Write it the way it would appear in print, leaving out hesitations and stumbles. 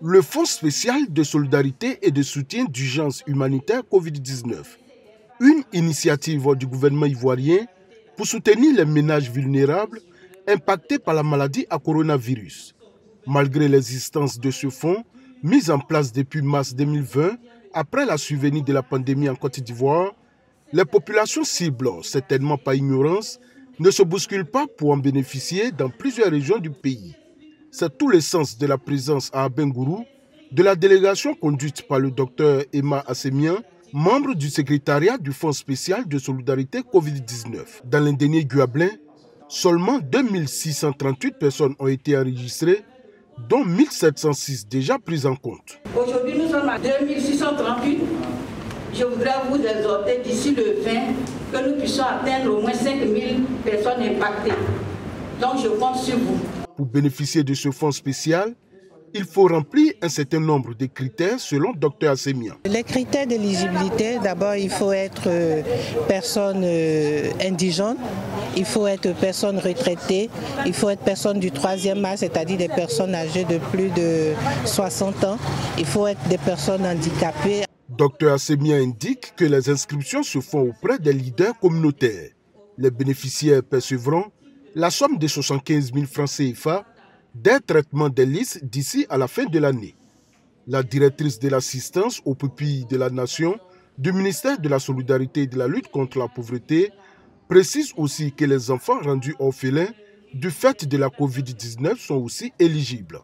Le Fonds spécial de solidarité et de soutien d'urgence humanitaire Covid-19, une initiative du gouvernement ivoirien pour soutenir les ménages vulnérables impactés par la maladie à coronavirus. Malgré l'existence de ce fonds, mis en place depuis mars 2020, après la survenue de la pandémie en Côte d'Ivoire, les populations cibles, certainement par ignorance, ne se bousculent pas pour en bénéficier dans plusieurs régions du pays. C'est tout le sens de la présence à Abengourou de la délégation conduite par le docteur Emma Assemian, membre du secrétariat du Fonds spécial de solidarité Covid-19. Dans l'indénié Guablin, seulement 2638 personnes ont été enregistrées, dont 1706 déjà prises en compte. Aujourd'hui, nous sommes à 2638. Je voudrais vous exhorter d'ici le 20 que nous puissions atteindre au moins 5000 personnes impactées. Donc je compte sur vous. Pour bénéficier de ce fonds spécial, il faut remplir un certain nombre de critères selon Dr Assemian. Les critères d'éligibilité, d'abord il faut être personne indigente, il faut être personne retraitée, il faut être personne du troisième âge, c'est-à-dire des personnes âgées de plus de 60 ans, il faut être des personnes handicapées. Dr Assemian indique que les inscriptions se font auprès des leaders communautaires. Les bénéficiaires percevront la somme de 75 000 francs CFA d'un traitement des listes d'ici à la fin de l'année. La directrice de l'assistance aux pupilles de la nation du ministère de la Solidarité et de la lutte contre la pauvreté précise aussi que les enfants rendus orphelins du fait de la Covid-19 sont aussi éligibles.